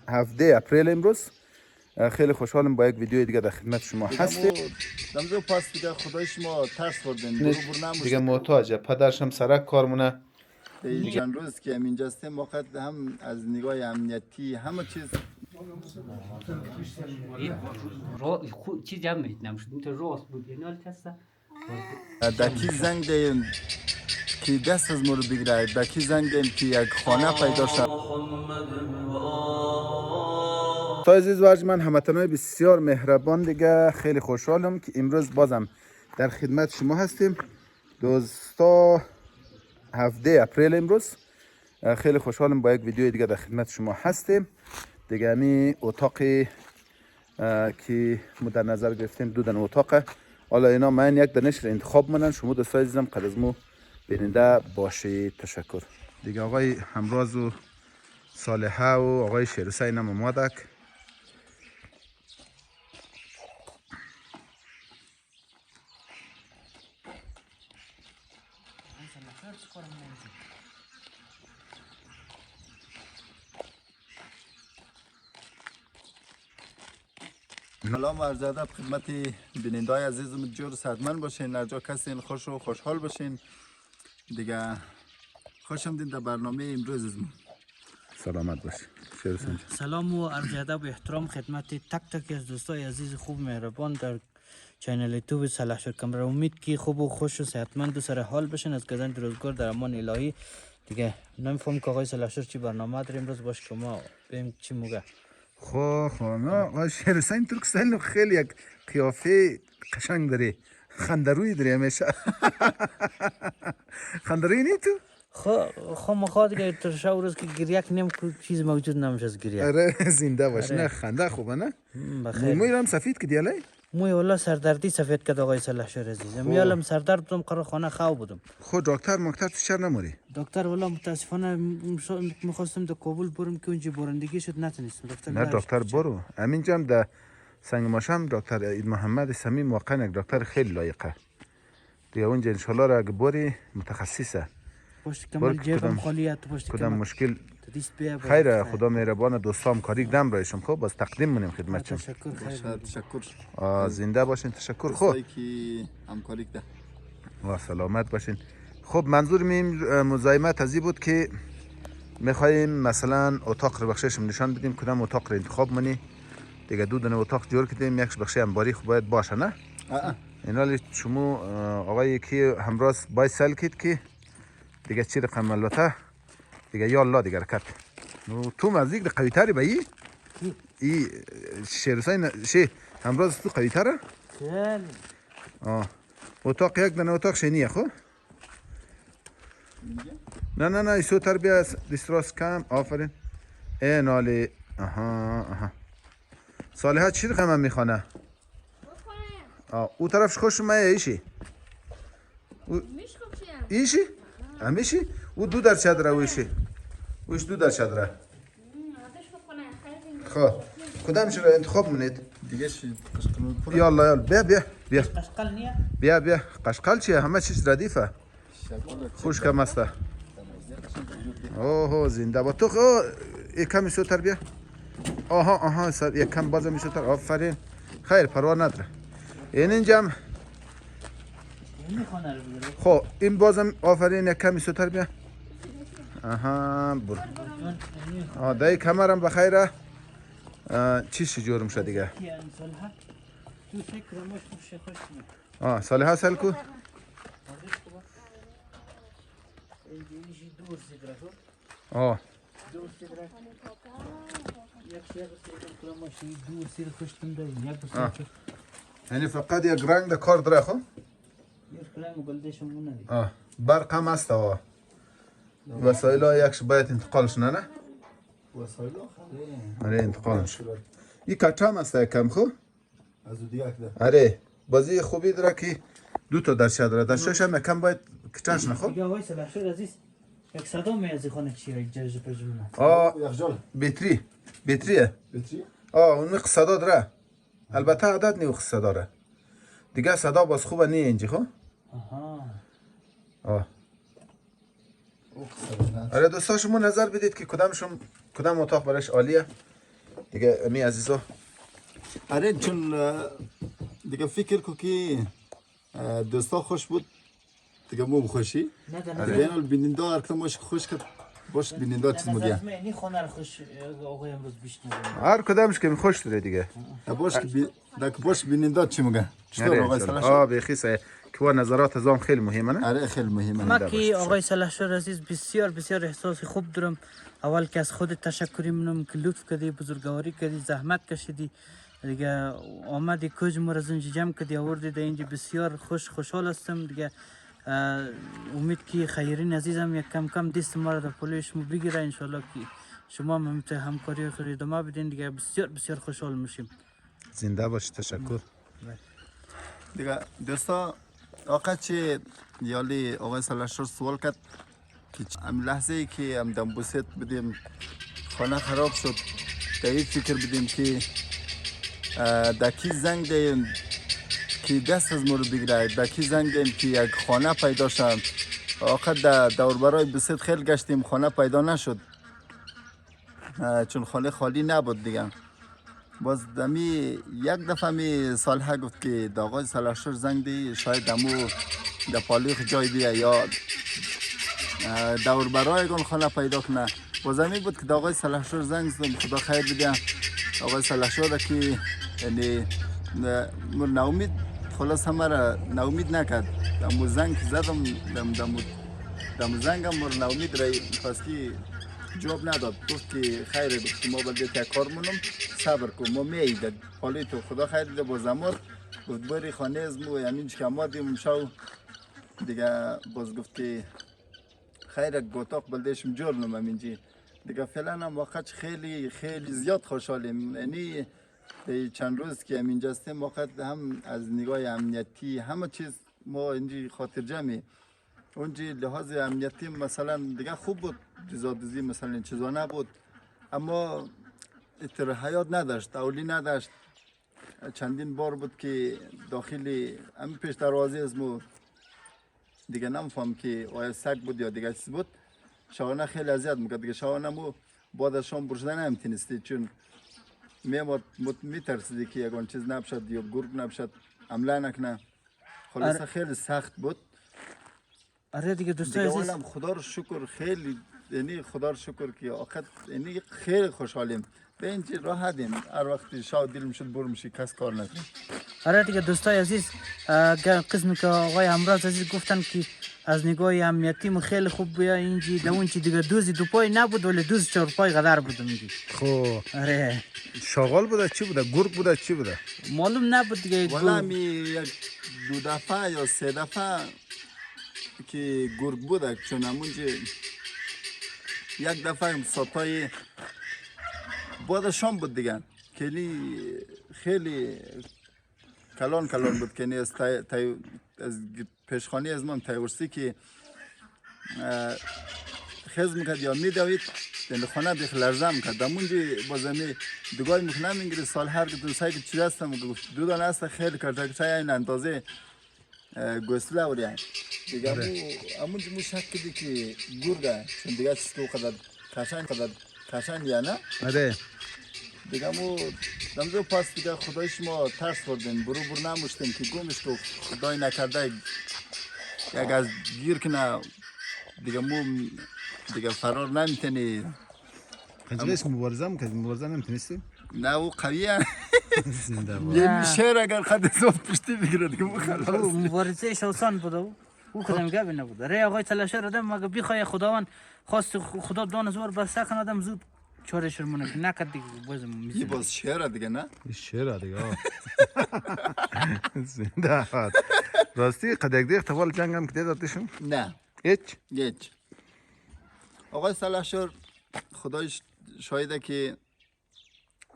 17 اپریل امروز. خیلی خوشحالم با یک ویدیو دیگه در خدمت شما هستیم. دمزو پاس دیگه خدای شما ترس بردین برو نموشید دیگه محتاجه، پدرش هم سرک کار مونه. چند روز که اینجا هستیم وقت هم از نگاه امنیتی همه چیز چیز هم نمیشد این تو راست بود اینا کسا دکی زنگ دهیم که دست از ما رو بگیره، دکی زنگ دهیم که یک خانه پیدا شد. دوستای عزیز و ارجمند، هموطنان بسیار مهربان، دیگه خیلی خوشحالم که امروز بازم در خدمت شما هستیم. 17 اپریل امروز. خیلی خوشحالم با یک ویدیو دیگه در خدمت شما هستیم. دیگه همی اتاقی که ما در نظر گرفتیم دو دن اتاقه. حالا اینا من یک دنش رو انتخاب منن. شما دوستای عزیزم قد از مو بیننده باشید. تشکر. دیگه آقای همراز و صالحه و آقای شیرحسین هم اومدک. سلام عرض ادب خدمت بیننده‌های عزیزم، جور صحتمند باشین، هر جا کسین خوش و خوشحال باشین. دیگه خوش آمدین در برنامه امروز از ما. سلامت باشید. شیرحسین. سلام و عرض ادب و احترام خدمت تک تک از دوستای عزیز خوب مهربان در چینل یوتیوب سلحشور کمره. امید که خوب و خوش و صحتمند و سر حال بشین، از گزند روزگار در امان الهی. دیگه نمیفهم که آقای سلحشور چی برنامه داریم امروز باش که ما بیم چی موگه. خب نه آقای شیرحسین ترکستان خیلی یک قیافه قشنگ داری، خندروی داری همیشه. خندروی نی تو؟ خب مخواد دیگه ترشا روز که گریک نیم چیز موجود نمیشه از گریک. آره زنده باش. نه خنده خوبه نه؟ موی هم سفید که دیاله؟ موی والا سردردی سفید کرد آقای سلحشور عزیز. میالم سردرد بودم قرار خانه خواب بودم. خود دکتر تو چرا نموری؟ دکتر والا متاسفانه میخواستم در کابل برم که اونجا برندگی شد نتونستم. نه دکتر برو. همینجا هم در سنگ ماشم دکتر عید محمد صمیم واقعا یک دکتر خیلی لایقه. دیگه اونجا انشالله را اگه بری متخصصه. پشت کمال جیبم خالیه تو پشت کدام مشکل خیر. خیره. خدا مهربان. دوستام کاری دم رایشم. خب باز تقدیم منیم خدمتشم. تشکر. خیر. تشکر. زنده باشین. تشکر. خب که همکاری کرده و سلامت باشین. خب منظور میم مزاحمت ازی بود که میخوایم مثلا اتاق رو بخششم نشان بدیم کدام اتاق رو انتخاب منی. دیگه دو دونه اتاق جور کردیم، یکش بخش انباری خوب باید باشه نه؟ اینا شما آقای که همراز باید سل کید که دیگه چی رقم البته دیگه یا الله دیگه رکت. تو مزدیک ده قوی تری بایی؟ ای شیرحسین همراز تو قوی تره؟ خیلی. اتاق یک دونه اتاق شنیه خب؟ نه ایسو تربیه دیستراس کم. آفرین. این حالی. آها صالحه چی رقم هم میخوانه؟ او طرفش خوش اومه ایشی؟ ایشی؟ همیشی؟ او دو در چدره و ایشی؟ اوش دو در چدره. خب کدامش رو انتخاب منید؟ دیگه چی؟ یالا بیا قشقل نیه؟ بیا قشقل چیه؟ همه چیز ردیفه. خوش کم استه. اوه زنده با تو. یک کمی سوتر بیا. آها سر یک کم بازم میسوتر. آفرین. خیر پروا نداره. اینجا خب این بازم آفرین. یک کمی سوتر بیا. برو. دای کمرم بخیره. چیش جورم شد دیگه. صالحه سلکو. یعنی فقط یک رنگ ده کار داره خب؟ یک رنگ گلدشم ندی. برق هم هست وسایل ها یکش باید انتقالش نه؟ وسایل آره انتقالش. این کچه هم هست یکم خب؟ از او دیگه ده. آره بازی خوبی داره که دو تا درشه داره. درشهش هم یکم باید کچهش نخوب؟ دیگه آقای سلحشور عزیز یک صدا میازی خانه چیه یک جرج پجمونه. یخجال. بطریه؟ بطری؟ اون صدا داره. البته عدد نیو صدا داره. دیگه صدا باز خوبه نیه اینجا خب؟ آره دوستا شما نظر بدید که کدام اتاق برایش عالیه. دیگه امی عزیزا آره چون دیگه فکر کو که دوستا خوش بود دیگه مو خوشی دیگه بیننده ارکمش خوش کرد باش بیننده چیز میگه این خانه رو خوش آقای امروز بیشتر هر کدامش که خوش داره دیگه باش باش بیننده چی میگه چطور آقای سلاشور بخی صحیح که نظرات ازام خیلی مهمه نه آره خیلی مهمه ما که آقای سلاشور عزیز بسیار بسیار احساس خوب دارم اول که از خود تشکری منم که لطف کردی بزرگواری کردی زحمت کشیدی دیگه آمدی کج ما را زنجی جمع کردی آوردی در اینجا بسیار خوشحال هستم دیگه امید که خیرین عزیزم یک کم کم دست ما را در پلوی شما بگیره انشالله که شما هم همکاری خود ادامه بدین دیگه بسیار بسیار خوشحال میشیم زنده باش تشکر دیگه دوستا آقا چه یالی آقای سلاشور سوال کرد که ام لحظه ای که ام دنبوسیت بدیم خانه خراب شد در این فکر بدیم که دکی زنگ دهیم که دست از ما رو بگیره دکی زنگ دهیم که یک خانه پیدا شد آقا در دور برای بسیط خیلی گشتیم خانه پیدا نشد چون خانه خالی نبود دیگه باز دمی یک دفعه می صالحه گفت که د آقای سلاشور زنگ دی شاید دمو در پالیخ جای بیه یا دور برای گون خانه پیدا کنه باز دمی بود که د آقای سلاشور زنگ زدم خدا خیر بده آقای سلاشور که یعنی ناامید خلاص همه را ناامید نکرد دمو زنگ زدم دمو زنگم مر ناامید رای پس که جواب نداد گفت که خیره گفت ما باید یک کار مونم صبر کن ما میایده حالی تو خدا خیر دیده باز امار گفت بری خانه از مو یمین که ما دیم شو دیگه باز گفت که خیره گوتاق بلدهشم جور نم امینجی دیگه فعلا هم وقت خیلی خیلی زیاد خوشحالیم یعنی چند روز که امینجا هستیم وقت هم از نگاه امنیتی همه چیز ما اینجی خاطر جمعی اونجی لحاظ امنیتی مثلا دیگه خوب بود دیزادوزی مثلا این چیزا نبود اما اتر حیات نداشت اولی نداشت چندین بار بود که داخلی همین پیش دروازه از مو دیگه نمیفهم که آیا سگ بود یا دیگه چیز بود شاهانه خیلی اذیت میکرد دیگه شاهانه مو بعد از شام برشدن نمیتونستی چون میترسیدی که یکان چیز نبشد یا گرگ نبشد عمله نکنه خلاصه خیلی سخت بود آره دیگه دوستای عزیز خدا رو شکر خیلی یعنی خدا رو شکر که آخر یعنی خیلی خوشحالیم به اینجا راحتیم هر وقت شاو دل میشد برو میشی کس کار نکنه آره دیگه دوستای عزیز قسمی که آقای امراض عزیز گفتن که از نگاه امنیتی ما خیلی خوب بیا اینجی دون چی دیگه دوزی دو پای نبود ولی دوز چهار پای قدر بود میگی خب آره شغال بوده چی بوده گرگ بوده چی بوده معلوم نبود دیگه والا می یک دو دفعه یا سه دفعه که گرگ بوده چون همونجا یک دفعه ساتای بعد شام بود دیگه خیلی کلان بود که از پیشخانی از من تایورسی که خیز میکرد یا میدوید یعنی خانه بیخ لرزه میکرد همونجا بازمی دوگاه میخونه میگیری سال هر که دوستایی که چی هستم گفت دو دانه هست خیلی کرده این اندازه گوسله وریان دیگه همونجا مو شک کردی که گرگه چون دیگه چیز که قدر کشن یا نه آره دیگه مو دمزو پاس دیگه خدایش ما ترس خوردیم برو نموشتیم که گمش تو خدای نکرده یک از گیر کنه دیگه مو دیگه فرار نمیتونی کنجلش مبارزه میکنی مبارزه نمیتونستی؟ نه او قویه یه شیر اگر خود زود پشتی بگیره دیگه مو خلاص مبارزهش آسان بوده او کدام گبی نبوده ری آقای سلاشور آدم مگه بخواه خداوند خواست خدا دان زور بسته کنه آدم زود چارش رو منه که نکرد دیگه یه باز شیره دیگه نه؟ شیره دیگه زنده آد راستی قدک دیگه تفال جنگ هم کده دادشون؟ نه هیچ آقای سلاشور خدایش شایده که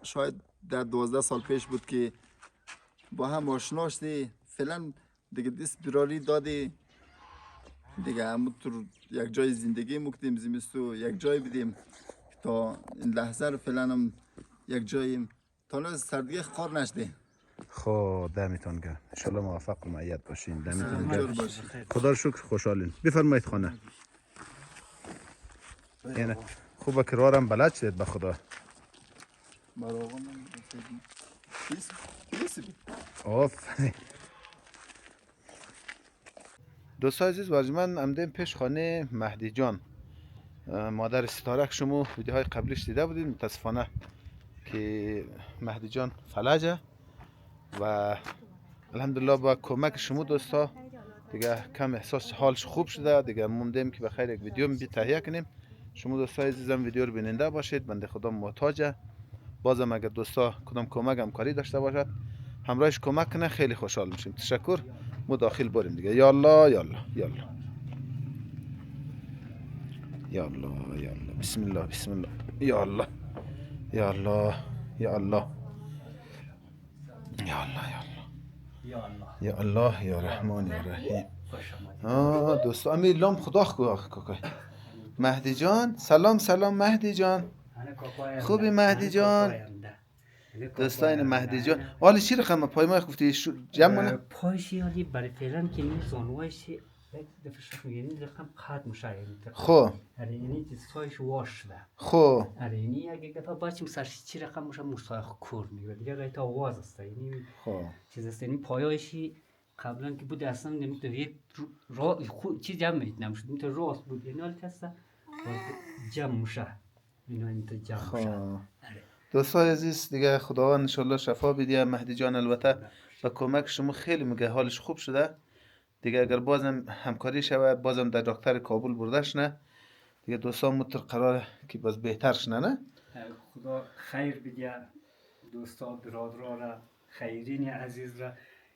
شاید در 12 سال پیش بود که با هم آشنا شدی فعلا دیگه دست براری دادی دیگه همونطور یک جای زندگی مکتیم زمستو یک جای بدیم تا این لحظه رو فعلا هم یک جاییم تا نه سردگی خار نشده خب دمیتون گرم انشالله موفق و معید باشین دمیتون گرم خدا رو شکر خوشحالین بفرمایید خانه یعنی خوبه که رارم بلد شدید به خدا برای آقا من بیس آفرین. دوستان عزیز واجمن آمدیم پیش خانه مهدی جان مادر ستاره که شما ویدیوهای قبلیش دیده بودید. متاسفانه که مهدی جان فلجه و الحمدلله با کمک شما دوستا دیگه کم احساس حالش خوب شده. دیگه موندیم که بخیر یک ویدیو تهیه کنیم. شما دوستای عزیزم ویدیو رو بیننده باشید. بنده خدا محتاجه. بازم اگر دوستا کدام کمک همکاری داشته باشد همراهش کمک کنه خیلی خوشحال میشیم. تشکر. ما داخل بریم دیگه. یا الله یا الله یا الله یا الله یا الله. بسم الله بسم الله. یا الله یا الله یا الله یا الله یا الله یا الله یا رحمان یا رحیم. خوش آمدید. دوستا امیر لام خدا کوکای مهدی جان. سلام سلام مهدی جان. خوبی مهدی جان؟ دوستان مهدی جان حالا چی رقم پای ما گفتی جمع کنه؟ پایشی حالی برای فعلا که این زانوایشی دفعه شخص یعنی رقم قد میشه. خب اره یعنی دستایش واش شده. خب اره یعنی یک دفعه بچیم سرش چی رقم میشه مستایخ کور میگه دیگه رایت آواز است. یعنی خب چیز است. یعنی پایایشی قبلا که بود اصلا نمیتونه را چی جمع نمیشه. نمیتونه راست بود. یعنی حال کسا جمع میشه. اینا اینطور جمع میشه. اره دوستای عزیز دیگه خداوند انشالله شفا بده مهدی جان. البته با کمک شما خیلی میگه حالش خوب شده. دیگه اگر بازم همکاری شود بازم در دکتر کابل بردش نه دیگه دوستان متر قراره که باز بهتر شنه نه. خدا خیر بده دوستا برادرها را خیرین عزیز را.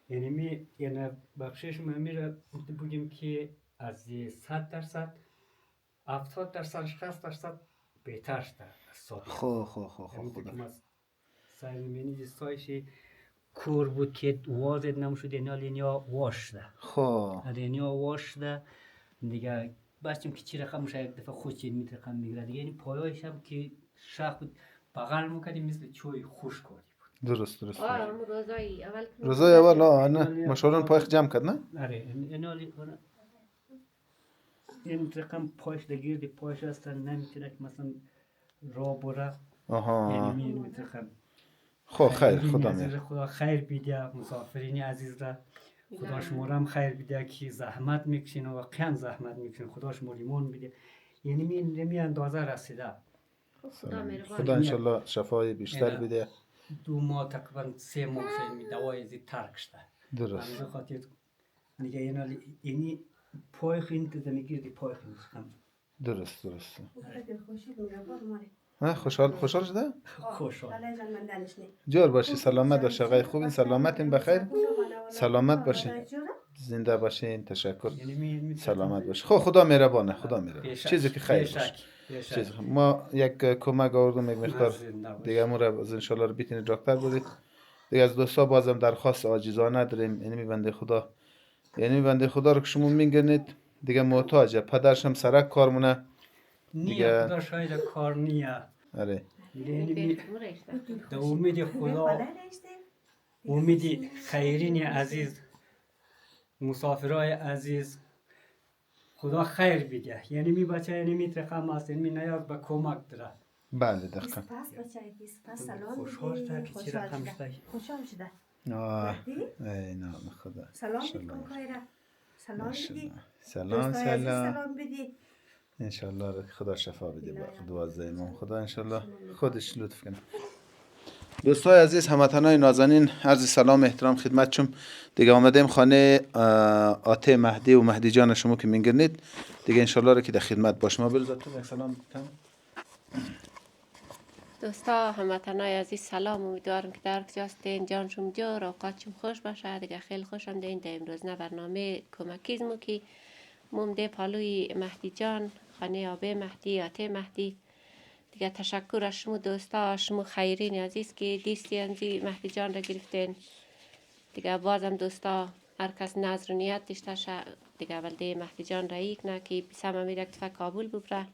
یعنی می یعنی بخشش میره بگیم که از 100% 70% 60% بهتر شده از سال. خب خدا سرمینی جستایشی کور بود که وارد نمیشد. یعنی واش شده. خب یعنی واش شده دیگه. بچیم که چی رقم میشه یک دفعه خوش چین میتر قم میگیره دیگه. یعنی پایایش هم که شخ بود بغل میکردیم مثل چوی خوش کردی بود. درست اول روزای اول نه مشوران پایخ جمع کرد نه. آره این رقم پایش دگیردی پایش هستن نمیتونه که مثلا را بره. یعنی میترخم. خب خیر خدا میره. خدا خیر بیده مسافرین عزیز را. خدا شما را هم خیر بیده که زحمت میکشین و واقعا زحمت میکشین. خدا شما ریمون بیده. یعنی می اندازه رسیده. خدا انشالله شفای بیشتر بده. 2 ماه تقریبا 3 ماه شد دوای زی ترک شده. درست. همین خاطر دیگه یعنی پای خین که میگیردی پای خین. درست. ها خوشحال شده؟ خوشحال. جور باشی سلامت باش آقای خوبین. سلامتین بخیر. سلامت باشین. زنده باشین. تشکر. سلامت باش. خدا مهربانه. خدا مهربانه. چیزی که خیر باشه. ما یک کمک آوردم یک مقدار دیگه امور ان شاء الله رو بتونید دکتر بودید. دیگه از دوستا بازم درخواست عاجزانه داریم. یعنی بنده خدا رو که شما میگنید دیگه محتاجه. پدرش هم سرک کارمونه دیگه. خدا شاید کار نیه. آره. یعنی در امید خدا امید خیرین عزیز مسافرای عزیز خدا خیر بده. یعنی می بچه یعنی می ترخم است. یعنی نیاز به کمک داره. بله دقیقا. سپاس سلام خوشحال شده که چی رقم شده. خوشحال شده. ای نام خدا. سلام بکن کایره. سلام بدی. سلام بدی. انشالله خدا شفا بده. با دعای امام خدا انشالله خودش لطف کنه. دوستای عزیز هموطنان نازنین عرض سلام احترام خدمتشون. دیگه آمدیم خانه آته مهدی و مهدی جان شما که میگنید دیگه انشالله رو که در خدمت باشیم. ما بلزتون یک سلام کنم. دوستا هموطنای عزیز سلام. امیدوارم که در کجاستین جانشون جور اوقاتشون خوش باشه. دیگه خیلی خوشم دین در امروز نه برنامه کمکیزمو که مومده پالوی مهدی جان خانه آبه مهدی آته مهدی. دیگه تشکر از شما دوستا شما خیرین عزیز که دیستی انجی مهدی جان را گرفتین. دیگه بازم دوستا هر کس نظر و نیت داشته شه دیگه ولده مهدی جان را یک نه که بیسم امیر یک دفعه کابل ببره.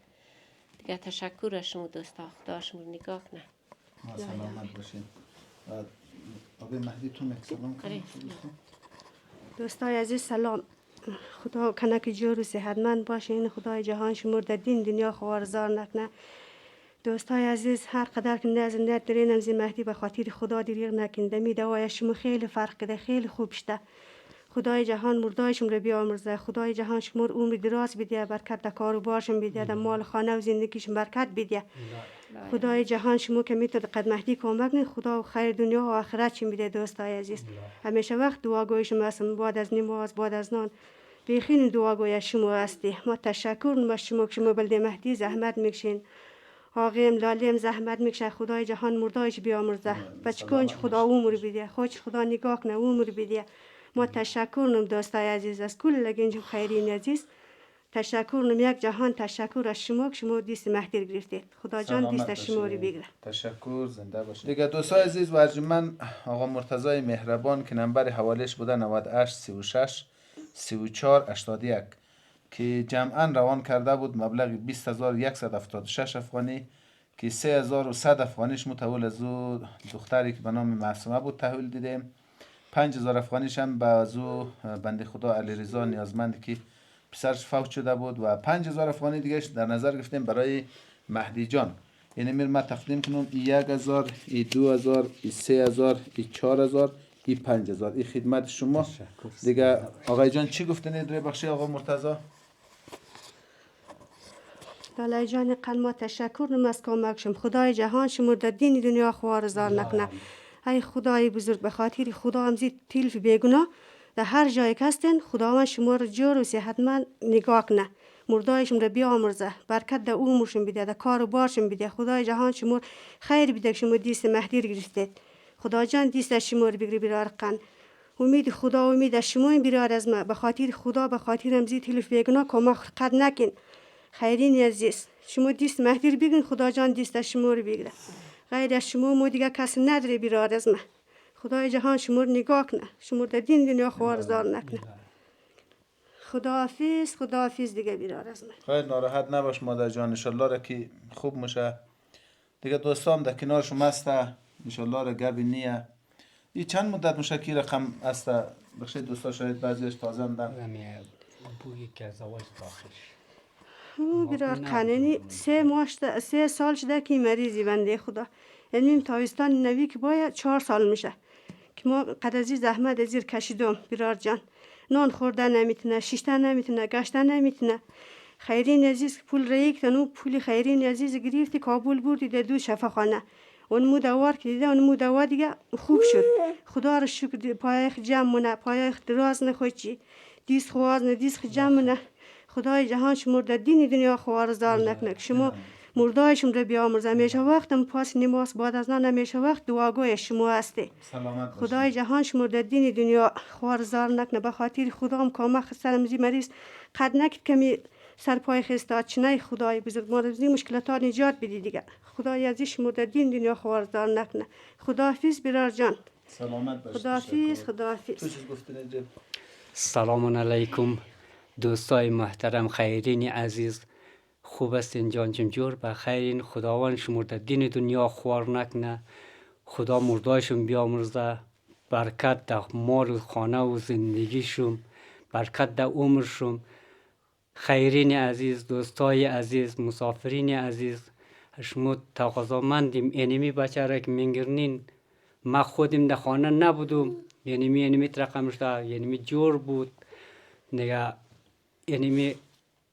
دیگه تشکر از شما دوستا. خدا شما نگاه کنه. سلامت باشین. آبه مهدی تو سلام کنید. دوستای عزیز سلام. خدا کنه که جور و صحتمند باشین. خدای جهان شما در دین دنیا خوارزار نکنه. دوستای عزیز هر قدر که نزنیت درین امزی مهدی به خاطر خدا دریغ نکنده می دوای شما خیلی فرق کده خیلی خوب شده. خدای جهان مردایشم رو بیامرزه. خدای جهان شما عمر دراز بده، برکت در کار و بارشم بده، در مال خانه و زندگیشم برکت بده. خدای جهان شما که میتونه قد مهدی کمک کنه، خدا و خیر دنیا و آخرت شم بده. دوستای عزیز همیشه وقت دعا گویشم هستم، بعد از نماز بعد از نان بیخین دعا گوی شما هستی. ما تشکر ما شما که شما بلده مهدی زحمت میکشین، آقایم لالیم زحمت میکشه. خدای جهان مردایش بیامرزه، بچکنج خدا عمر بده، خوش خدا نگاه کنه عمر بده. ما تشکر نم دوستای عزیز از کل گنج خیرین عزیز تشکر نم، یک جهان تشکر از شما که شما دیست مهدی گرفتید. خدا جان دیست شما رو بگیره. تشکر، زنده باشید. دیگه دوستای عزیز و ارجمند، آقا مرتضی مهربان که نمبر حوالش بوده 98 36 34 81 که جمعا روان کرده بود مبلغ 20176 افغانی که 3100 افغانیش متول از او دختری که به نام معصومه بود تحویل دیدیم. 5000 افغانیش هم به از او بنده خدا علیرضا نیازمند که پسرش فوت شده بود و 5000 افغانی دیگه در نظر گرفتیم برای مهدی جان. یعنی میرم من تقدیم کنم 1000 2000 3000 4000 5000 این خدمت شما دیگه. آقای جان چی گفتنید روی بخشی آقا مرتضی؟ لالای جان قلما تشکر نم از کمکشم. خدای جهان شما در دین دنیا خوارزار نکنه. ای خدای بزرگ به خاطر خدا امزی تلف بیگناه در هر جای که هستین خداوند شما رو جور و صحتمند نگاه کنه، مردایشم رو بیامرزه، برکت در عمرشم بده، در کار و بارشم بده. خدای جهان شما خیر بده که شما دیست مهدی رو گرفتید. خدا جان دیست شما رو بگیری برار قن. امید خدا و امید شما این برار از ما، به خاطر خدا به خاطر امزی تلف بیگناه کمک قد نکن. خیرین عزیز شما دیست مهدی رو بگیرین، خدا جان دیست شما رو بگیره. غیر از شما ما دیگه کسی نداره برار از ما. خدای جهان شما رو نگاه کنه، شما در دین دنیا خوارزار نکنه. خداحافظ خداحافظ دیگه برار از من. خیر ناراحت نباش مادر جان، انشالله را که خوب میشه دیگه. دوستان در کنار شما است، انشالله را گبی نیه. این چند مدت میشه که رقم است؟ بخشید دوستا شاید بعضیش تازه هم بویی که از اول داخل برار قنینی 3 سال شده که مریضی بنده خدا. یعنی تابستان نوی که باید 4 سال میشه که ما قد از زحمت از زیر کشیدم برار جان. نان خوردن نمیتونه، شیشتن نمیتونه، گشتن نمیتونه. خیرین عزیز پول ریک تنو پول خیرین عزیز گرفتی کابل بردی در دو شفاخانه. اون مو دوار که دیده اون مو دوار دیگه خوب شد. خدا رو شکر. پایخ جمع مونه، پایخ دراز نخوچی، دیس خواز نه دیس جمع مونه. خدای جهان شما در دین دنیا خوارزار نکنه. شما مردایشم رو بیامرزه. همیشه وقتم پاس نماز بعد از نان همیشه وقت دعاگوی شما هستی. خدای جهان شما در دین دنیا خوارزار نکنه. به خاطر خدا هم کامه خستم زی مریض قد نکد کمی سر پای خستاد چنای خدای بزرگ ما از این مشکلات ها نجات بدی دیگه. خدای عزیز شما در دین دنیا خوارزار نکنه. خداحافظ برار جان. سلامت باشید. خداحافظ خداحافظ. تو چیز گفتید؟ سلام علیکم دوستای محترم خیرین عزیز، خوب استین جان جور بخیرین. خداوند شما در دین دنیا خوار نکنه، خدا مردایشون بیامرزه، برکت در مال و خانه و زندگیشون، برکت در عمرشون. خیرین عزیز، دوستای عزیز، مسافرین عزیز، شما تقاضامندیم اینمی بچه را که منگرنین. ما خودم در خانه نبودم، اینمی ترقم شده، اینمی جور بود نگه،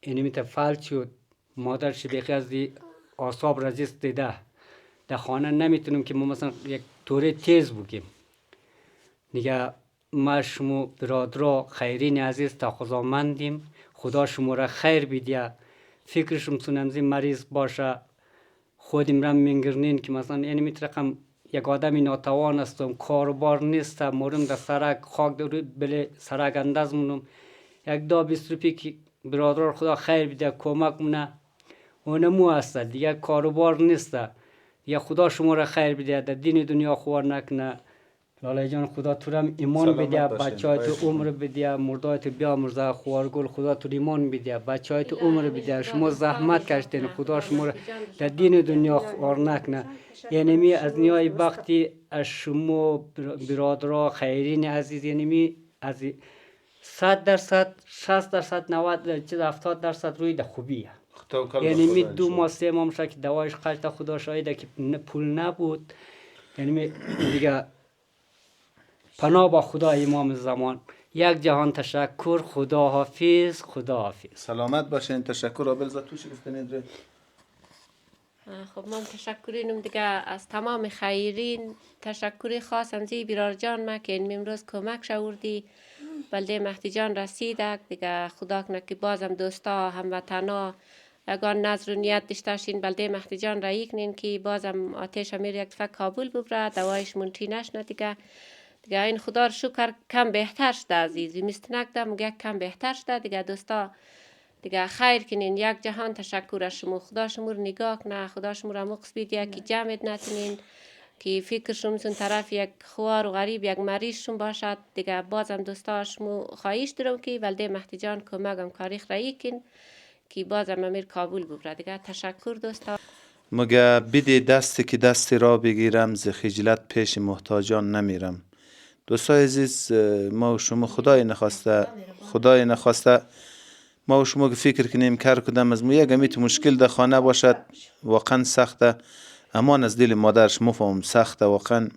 اینمی تفعال شد. مادر شبیخی از دی آساب رزیست دیده در خانه نمیتونم که ما مثلا یک طوره تیز بگیم نگه. ما شما برادرها خیرین عزیز تقاضامندیم، خدا شما را خیر بیدیه. فکرشم سونمزی مریض باشه خودم را منگرنین که مثلا اینمی رقم یک آدمی ناتوان استم، کاربار نیستم، مورم در سرک خاک در بله سرک انداز مونم. یک دا 20 روپی که برادر خدا خیر بیده کمک مونه اونمو هسته دیگه، کاربار نیسته دیگه. خدا شما را خیر بیده، در دین دنیا خوار نکنه. لالای جان خدا تو رم ایمان بده، بچه های تو عمر بده، مردای تو بیامرزه. خوارگل خدا تو ایمان بده، بچه های تو عمر بده. شما زحمت کشتین، خدا شما را در دین دنیا خوار نکنه. یعنی از نیای وقتی از شما برادرها خیرین عزیز، یعنی از 100%، 60%، 90%، 70% روی در خوبیه. توکل به یعنی می خدا 2 ماه 3 ماه میشه که دوایش قشت خدا شاهده که پول نبود. یعنی دیگه پناه با خدا امام زمان. یک جهان تشکر. خدا حافظ. خدا حافظ. سلامت باشین. تشکر. آبل زد توش گفتنید ره. خب من تشکرینم دیگه از تمام خیرین. تشکری خاص امزی بیرار جان ما که این امروز کمک شوردی بلده مهدی جان رسیدک دیگه. خدا کنه که بازم دوستا هموطنا یگان نظر و نیت داشتین بلده مهدی جان را کنین که بازم آتش امیر یک دفعه کابل ببره دوایش منتی نشنه دیگه. دیگه این خدا رو شکر کم بهتر شده عزیزی مستنک ده مگه کم بهتر شده دیگه. دوستا دیگه خیر کنین. یک جهان تشکر از شما. خدا شما رو نگاه کنه. خدا شما رو مقص بیدیه که جمعت نتونین که فکر شمسون طرف یک خوار و غریب یک مریض شم باشد دیگه. بازم دوستا شما خواهیش دارم که ولده مهدی جان کمکم کاری خرایی کن که بازم امیر کابل ببره دیگه. تشکر دوستا. مگه بیدی دستی که دستی را بگیرم ز خجلت پیش محتاجان نمیرم. دوستای عزیز ما و شما خدای نخواسته ما و شما که فکر کنیم کار کدام از مو یک امیت مشکل در خانه باشد واقعا سخته. امان از دل مادرش مفهم سخته واقعا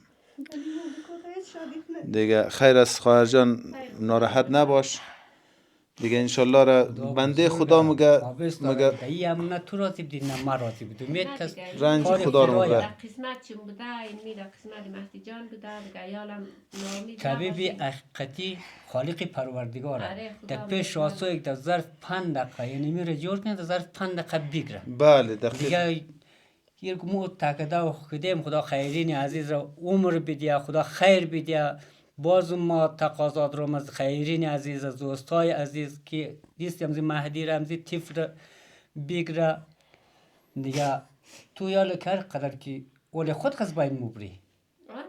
دیگه. خیر از خواهر جان ناراحت نباش دیگه. انشالله را بنده خدا مگه ای هم نه تو راضی بودی نه ما راضی بودیم. یک کس رنج خدا رو مگه قسمت چیم بوده این میره قسمت مهدی جان بوده دیگه. یالم نامید طبیبی حقیقتی خالق پروردگاره. آره، خدا در پیش شاسو یک در ظرف 5 دقیقه یعنی میره جور کنه در ظرف 5 دقیقه بگیره. بله دقیق. دیگه یک مو تکده و خودم خدا خیرین عزیز را عمر بدیه. خدا خیر بدیه. باز ما تقاضا دارم از خیرین عزیز از دوستای عزیز که دیست همزی مهدی را همزی تیفر بگیره دیگه. تو یال کر قدر که اولی خود خز باید مبری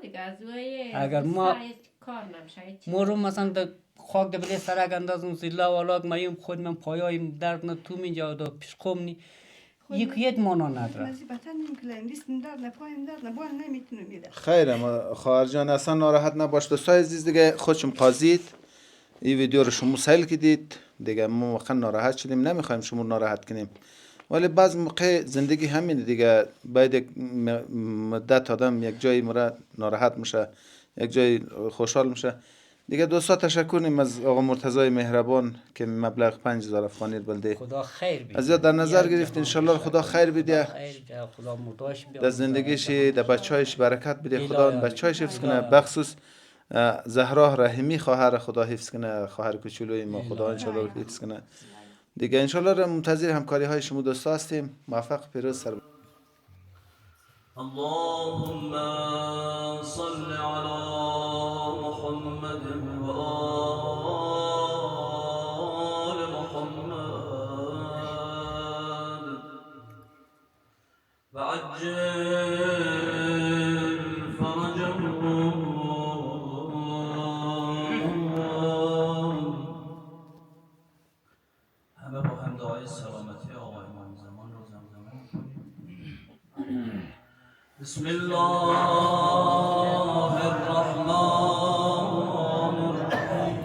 دیگه از وی اگر ما کار نمیشه ما رو مثلا در خاک در بلی سرک اندازم زیلا والاک مایم خود من پایایم درد نه تو منجا دا پیش خوم نی یک مانا نداره. خیره ما خواهر جان اصلا ناراحت نباش. دوستای عزیز دیگه خودشم قاضید این ویدیو رو شما سیل کردید دیگه. ما واقعا ناراحت شدیم نمیخوایم شما ناراحت کنیم ولی بعض موقع زندگی همین دیگه. باید یک مدت آدم یک جایی مره ناراحت میشه یک جایی خوشحال میشه دیگه. دوستا تشکر نیم از آقا مرتضی مهربان که مبلغ 5000 افغانی بلده خدا خیر بده. از یاد در نظر گرفت انشالله خدا خیر بده. خدا مرداش در زندگیش در بچه‌هایش برکت بده. خدا بچه‌هایش حفظ کنه. بخصوص زهرا رحیمی خواهر خدا حفظ کنه. خواهر کوچولوی ما خدا انشالله حفظ کنه دیگه. انشالله منتظر همکاری های شما دوستا هستیم. موفق پیروز سر. اللهم صل على محمد وآل محمد وعجل فرجهم. همه با هم دعای سلامتی آقا امام زمان رو زمزمه کنیم. بسم الله الرحمن الرحیم.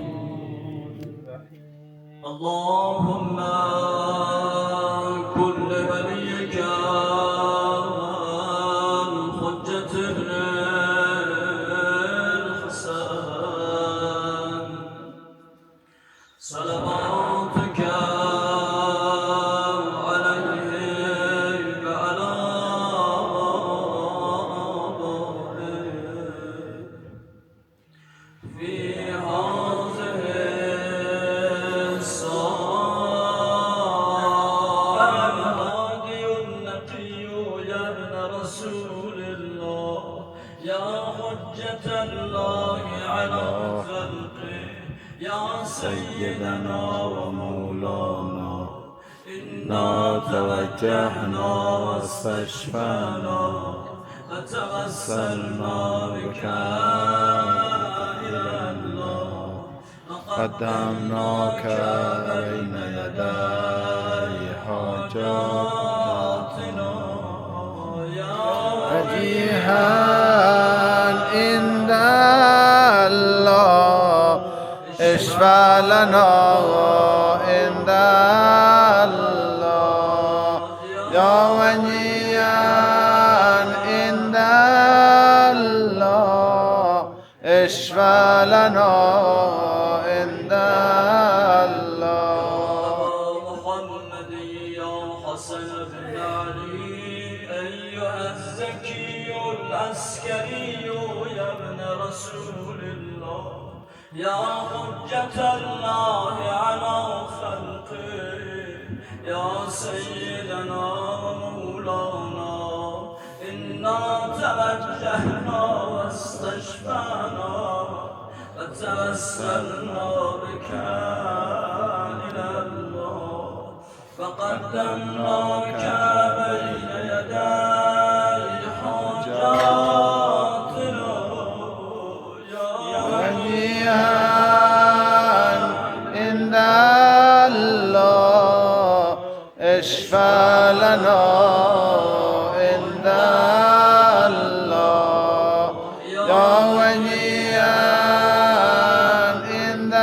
اللهم كل وليك حجة ابن الحسن صلواتك سيدنا ومولانا إنا توجهنا واستشفعنا وتوسلنا بك إلى الله قدمناك بين يدي حاجاتنا وجيها عند الله اشفع لنا عند الله اشفع لنا عند الله محمد يا حسن بن علي أيها الزكي العسكري يا ابن رسول الله يا حجة الله على خلقه يا سيدنا ومولانا إنا توجهنا واستشفعنا وتوسلنا بك إلى الله فقدمناك بين يدي حاجاتنا يا وجيها عند الله اشفع لنا عند الله يا وجيها عند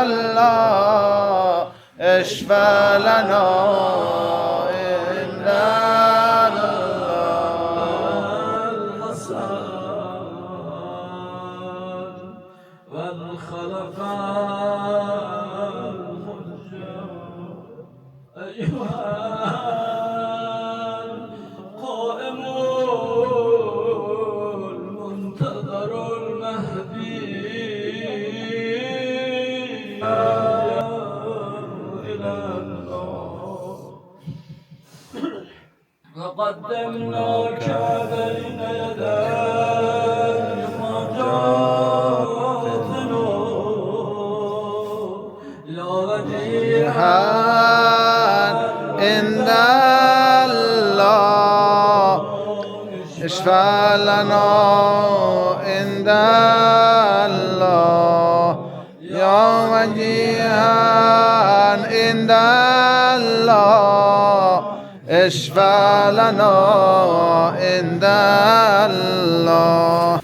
الله اشفع لنا عند الحسن والخلفاء الحجة أيها القائم المنتظر المهدي إلى الله وقدمناك بين يدي حاجاتنا يا وجيها عند الله اشفع لنا عند الله يا وجيها عند الله اشفع لنا عند الله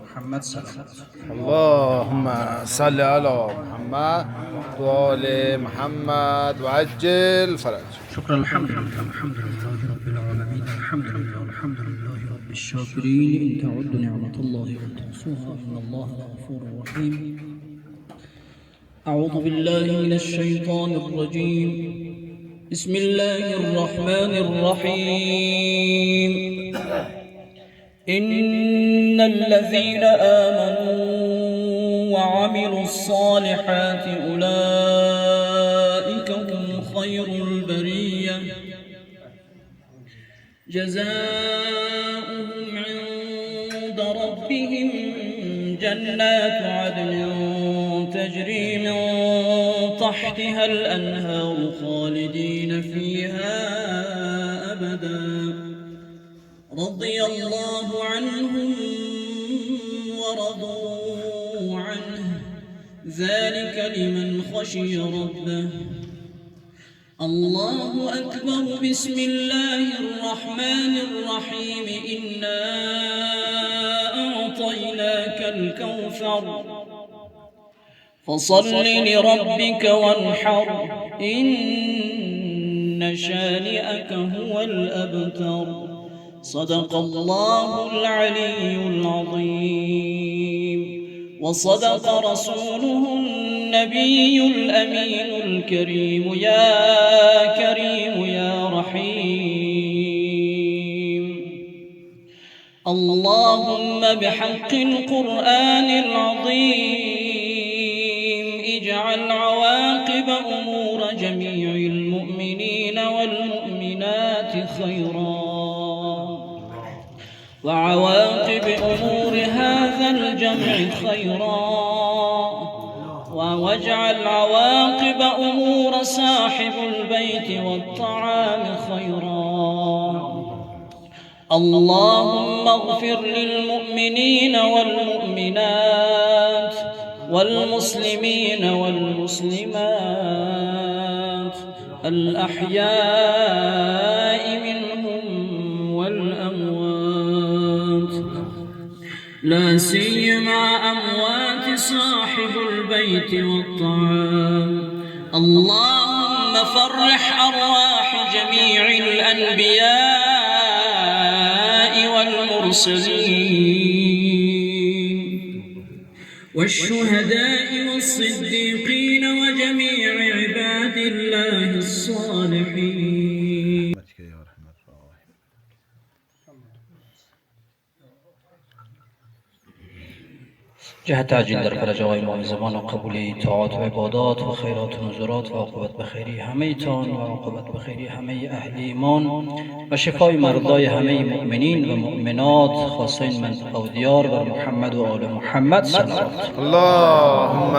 محمد صلى الله عليه وسلم اللهم صل على محمد وآل محمد وعجل فرج. شكرا الحمد لله رب العالمين الحمد لله رب الشاكرين إن تعدوا نعمة الله وتحصوها إن الله غفور رحيم أعوذ بالله من الشيطان الرجيم بسم الله الرحمن الرحيم إن الذين آمنوا وعملوا الصالحات أولئك هم خير البرية جزاؤهم عند ربهم جنات عدن تجري من تحتها الأنهار خالدين فيها أبدا رضي الله عنهم ورضوا عنه ذلك لمن خشي ربه الله أكبر بسم الله الرحمن الرحيم إنا أعطيناك الكوثر فصل لربك وانحر إن شانئك هو الأبتر صدق الله العلي العظيم وصدق رسوله النبي الأمين الكريم يا كريم يا رحيم اللهم بحق القرآن العظيم اجعل عواقب أمور جميع المؤمنين والمؤمنات خيرا وعواقب أمور هذا الجمع خيرا واجعل عواقب أمور صاحب البيت والطعام خيرا اللهم اغفر للمؤمنين والمؤمنات والمسلمين والمسلمات الأحياء منهم والأموات لا سيما أموات صاحب البيت والطعام اللهم فرح أرواح جميع الأنبياء والمرسلين والشهداء والصديقين وجميع عباد الله الصالحين. جهت تعجیل در فرج آقای امام زمان و قبول طاعات و عبادات و خیرات و نذرات و عاقبت بخیری همه تان و عاقبت بخیری همه اهل ایمان و شفای مرضای همه مؤمنین و مؤمنات خاصه این منطقه و دیار بر محمد و آل محمد صلوات. اللهم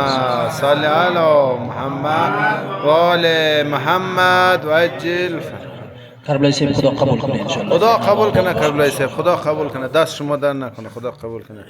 صل علی محمد و آل محمد و عجل کربلای صاحب خدا قبول کنه انشاءالله. خدا قبول کنه کربلای صاحب، خدا قبول کنه، دست شما در نکنه، خدا قبول کنه.